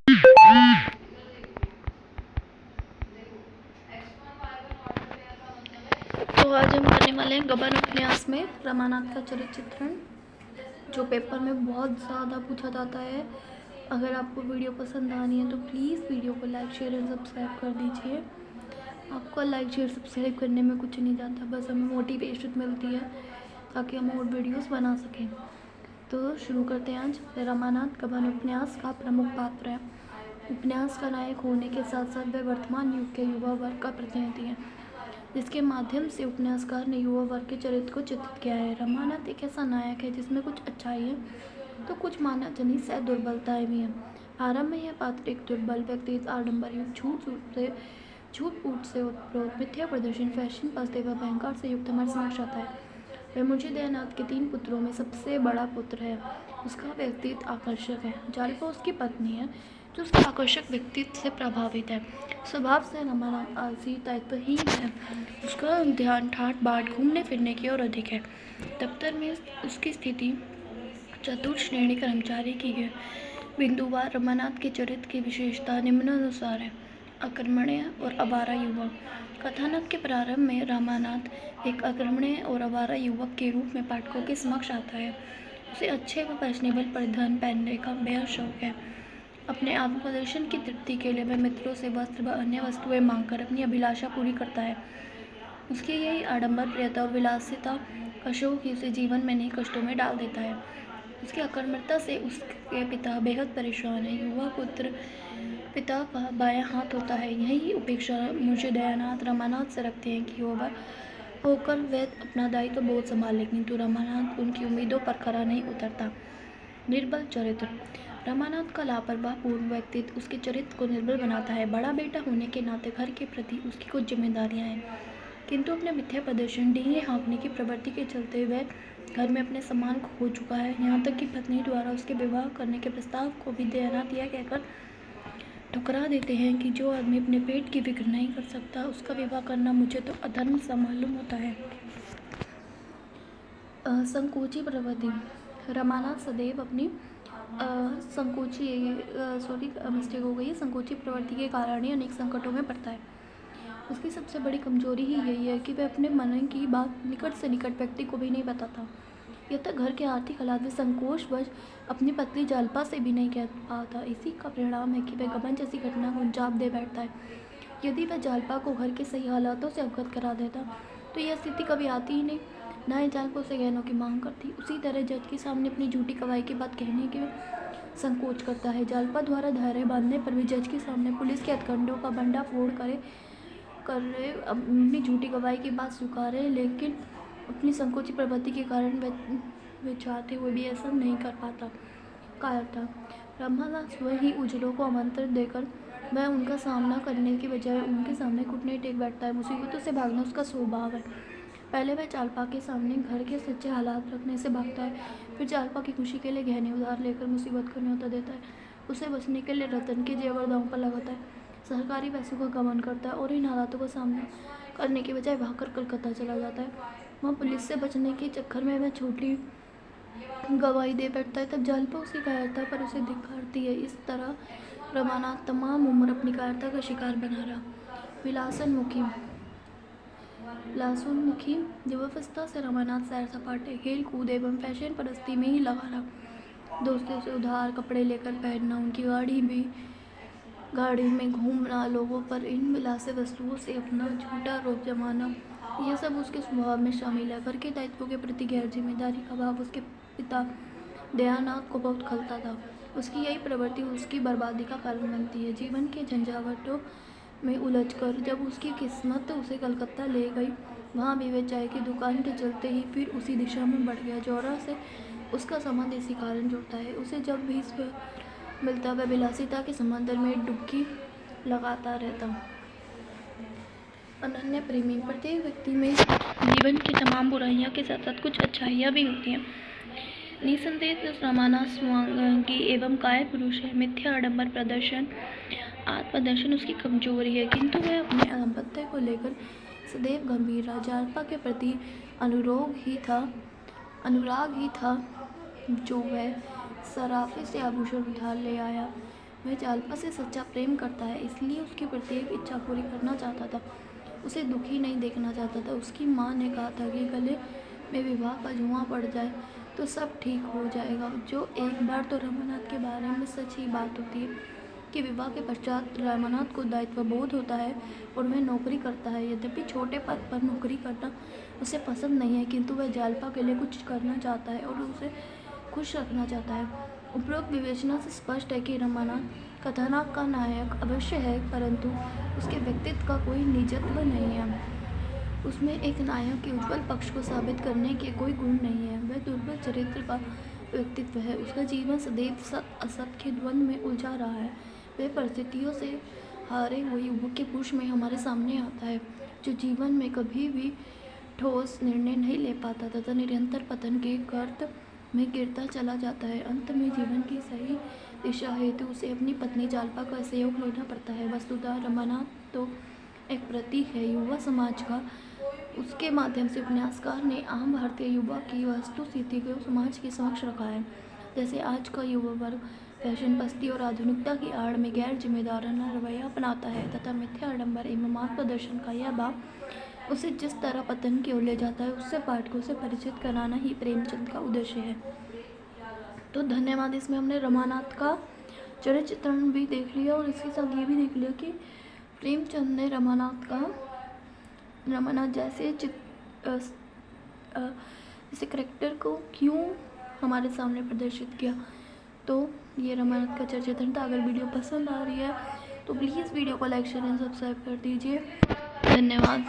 तो आज हम करने वाले हैं गबन उपन्यास में रमानाथ का चरित्र चित्रण, जो पेपर में बहुत ज़्यादा पूछा जाता है। अगर आपको वीडियो पसंद आनी है तो प्लीज़ वीडियो को लाइक शेयर एंड सब्सक्राइब कर दीजिए। आपको लाइक शेयर सब्सक्राइब करने में कुछ नहीं जाता, बस हमें मोटिवेशन मिलती है ताकि हम और वीडियोस बना सकें। तो शुरू करते हैं। आज रमानाथ गबन उपन्यास का प्रमुख पात्र है। उपन्यास का नायक होने के साथ साथ वह वर्तमान युग के युवा वर्ग का प्रतिनिधि है, जिसके माध्यम से उपन्यासकार ने युवा वर्ग के चरित्र को चित्रित किया है। रमानाथ एक ऐसा नायक है जिसमें कुछ अच्छाई है तो कुछ मानवजनित से दुर्बलताएं भी हैं। आरंभ में यह पात्र एक दुर्बल व्यक्ति आडंबर युक्त झूठ-फूट से उत्प्रोत मिथ्या प्रदर्शन फैशन पस्ते व अहंकार से युक्त हमारे समक्ष आता है। वह मुंशीदयानाथ के 3 पुत्रों में सबसे बड़ा पुत्र है। उसका व्यक्तित्व आकर्षक है। जालपा उसकी पत्नी है जो उसके आकर्षक व्यक्तित्व से प्रभावित है। स्वभाव से रमानाथ आलसी दायित्वहीन है। उसका ध्यान ठाट बाट घूमने फिरने की ओर अधिक है। दफ्तर में उसकी स्थिति चतुर्थ श्रेणी कर्मचारी की है। बिंदुवार रमानाथ के चरित्र की विशेषता निम्नानुसार है। अकर्मण्य और आवारा युवक। कथानक के प्रारंभ में रमानाथ एक अकर्मण्य और आवारा युवक के रूप में पाठकों के समक्ष आता है। उसे अच्छे व फैशनेबल परिधान पहनने का बेहद शौक है। अपने आत्म प्रदर्शन की तृप्ति के लिए वह मित्रों से वस्त्र व अन्य वस्तुएं मांगकर अपनी अभिलाषा पूरी करता है। उसकी यही आडंबर प्रियता और विलासिता का शौक ही उसे जीवन में नए कष्टों में डाल देता है। उसकी अकर्मण्यता से उसके पिता बेहद परेशान है। युवा पुत्र पिता का बायां हाथ होता है। यही उपेक्षा मुंशीदयानाथ रमानाथ से रखते हैं कि होकर वह अपना दायित्व बोझ संभाले, किंतु रमानाथ उनकी उम्मीदों पर खरा नहीं उतरता। निर्बल चरित्र। रमानाथ का लापरवाह पूर्ण व्यक्तित्व उसके चरित्र को निर्बल बनाता है। बड़ा बेटा होने के नाते घर के प्रति उसकी कुछ जिम्मेदारियां हैं, किंतु अपने मिथ्या प्रदर्शन डींगे हाँकने की प्रवृत्ति के चलते वह घर में अपने सम्मान को खो चुका है। यहाँ तक कि पत्नी द्वारा उसके विवाह करने के प्रस्ताव को भी दयानाथ यह कहकर ठुकरा देते हैं कि जो आदमी अपने पेट की फिक्र नहीं कर सकता उसका विवाह करना मुझे तो अधर्म सा मालूम होता है। संकोची प्रवृत्ति। रमानाथ सदैव अपनी मिस्टेक हो गई संकोची प्रवृत्ति के कारण ही अनेक संकटों में पड़ता है। उसकी सबसे बड़ी कमजोरी ही यही है कि वह अपने मन की बात निकट से निकट व्यक्ति को भी नहीं बताता। यह तक घर के आर्थिक हालात में संकोचवश अपनी पत्नी जालपा से भी नहीं कह पाता। इसी का परिणाम है कि वह गबन जैसी घटना को अंजाम दे बैठता है। यदि वह जालपा को घर के सही हालातों से अवगत करा देता तो यह स्थिति कभी आती ही नहीं, न ही जालपा से गहनों की मांग करती। उसी तरह जज के सामने अपनी झूठी गवाही की बात कहने के संकोच करता है। जालपा द्वारा धैर्य बांधने पर भी जज के सामने पुलिस के हथकंडों का भंडाफोड़ कर अपनी झूठी गवाही की बात स्वीकारे, लेकिन अपनी संकोची प्रवृत्ति के कारण वे चाहते हुए भी ऐसा नहीं कर पाता। कायरता। रमानाथ वही उजलों को आमंत्रण देकर वह उनका सामना करने के बजाय उनके सामने घुटने टेक बैठता है। मुसीबतों से भागना उसका स्वभाव है। पहले वह जालपा के सामने घर के सच्चे हालात रखने से भागता है, फिर जालपा की खुशी के लिए गहने उधार लेकर मुसीबत को न्योता देता है। उसे बचने के लिए रतन के जेवर दांव पर लगाता है, सरकारी पैसों का गबन करता है और इन हालातों का सामना करने के बजाय भागकर कलकत्ता चला जाता है। वहाँ पुलिस से बचने के चक्कर में वह छोटी गवाही दे बैठता है। तब जालपा उसकी कायरता पर उसे धिक्कारती है। इस तरह रमानाथ तमाम उम्र अपनी कायरता का शिकार बना रहा। विलासोन्मुखी युवावस्था से रमानाथ सैर सपाटे खेल कूद एवं फैशन परस्ती में ही लगा रहा। दोस्तों से उधार कपड़े लेकर पहनना, उनकी गाड़ी में घूमना, लोगों पर इन विलासी वस्तुओं से अपना झूठा आरोप जमाना, यह सब उसके स्वभाव में शामिल है। घर के दायित्वों के प्रति गैर जिम्मेदारी का भाव उसके पिता दयानाथ को बहुत खलता था। उसकी यही प्रवृत्ति उसकी बर्बादी का कारण बनती है। जीवन के झंझावातों में उलझकर जब उसकी किस्मत उसे कलकत्ता ले गई, वहाँ भी वह चाय की दुकान के चलते ही फिर उसी दिशा में बढ़ गया। जौहरा से उसका संबंध इसी कारण जुड़ता है। उसे जब भी मिलता वह विलासिता के समंदर में डुबकी लगाता रहता। अनन्य प्रेमी। प्रत्येक व्यक्ति में जीवन की तमाम बुराइयों के साथ साथ कुछ अच्छाइयाँ भी होती हैं। निसंदेह रमानाथ स्वांगी एवं काय पुरुष है। मिथ्या आडंबर प्रदर्शन आत्मदर्शन उसकी कमजोरी है, किंतु वह अपने दाम्पत्य को लेकर सदैव गंभीर रहा। जालपा के प्रति अनुराग ही था जो वह सराफे से आभूषण उधार ले आया। वह जालपा से सच्चा प्रेम करता है, इसलिए उसकी प्रत्येक इच्छा पूरी करना चाहता था। उसे दुखी नहीं देखना चाहता था। उसकी माँ ने कहा था कि गले में विवाह का जुआ पड़ जाए तो सब ठीक हो जाएगा, जो एक बार तो रमानाथ के बारे में सच ही बात होती है कि विवाह के पश्चात रमानाथ को दायित्व बोध होता है और वह नौकरी करता है। यद्यपि छोटे पद पर नौकरी करना उसे पसंद नहीं है, किंतु वह जालपा के लिए कुछ करना चाहता है और उसे खुश रखना चाहता है। उपरोक्त विवेचना से स्पष्ट है कि रमानाथ कथानक का नायक अवश्य है, परंतु उसके व्यक्तित्व का कोई निजत्व नहीं है। उसमें एक नायक के उज्ज्वल पक्ष को साबित करने के कोई गुण नहीं है। वह दुर्बल चरित्र का व्यक्तित्व है। उसका जीवन सदैव सत असत के द्वंद्व में उलझा रहा है। वह परिस्थितियों से हारे हुए युवक के पुरुष में हमारे सामने आता है, जो जीवन में कभी भी ठोस निर्णय नहीं ले पाता तथा निरंतर पतन के गर्त में गिरता चला जाता है। अंत में जीवन की सही दिशा हेतु उसे अपनी पत्नी जालपा का सहयोग लेना पड़ता है। वस्तुतः रमानाथ तो एक प्रतीक है युवा समाज का। उसके माध्यम से उपन्यासकार ने आम भारतीय युवा की वस्तुस्थिति को समाज के समक्ष रखा है। जैसे आज का युवा वर्ग फैशन पस्ती और आधुनिकता की आड़ में गैर जिम्मेदाराना रवैया अपनाता है तथा मिथ्या आडंबर एवं मार्ग प्रदर्शन का यह भाव उसे जिस तरह पतन की ओर ले जाता है, उससे पाठकों से परिचित कराना ही प्रेमचंद का उद्देश्य है। तो धन्यवाद। इसमें हमने रमानाथ का चरित्र चित्रण भी देख लिया और इसके साथ ये भी देख लिया कि प्रेमचंद ने रमानाथ जैसे जैसे करेक्टर को क्यों हमारे सामने प्रदर्शित किया। तो ये रमानाथ का चरित्र चित्रण था। अगर वीडियो पसंद आ रही है तो प्लीज़ वीडियो को लाइक शेयर एंड सब्सक्राइब कर दीजिए। धन्यवाद।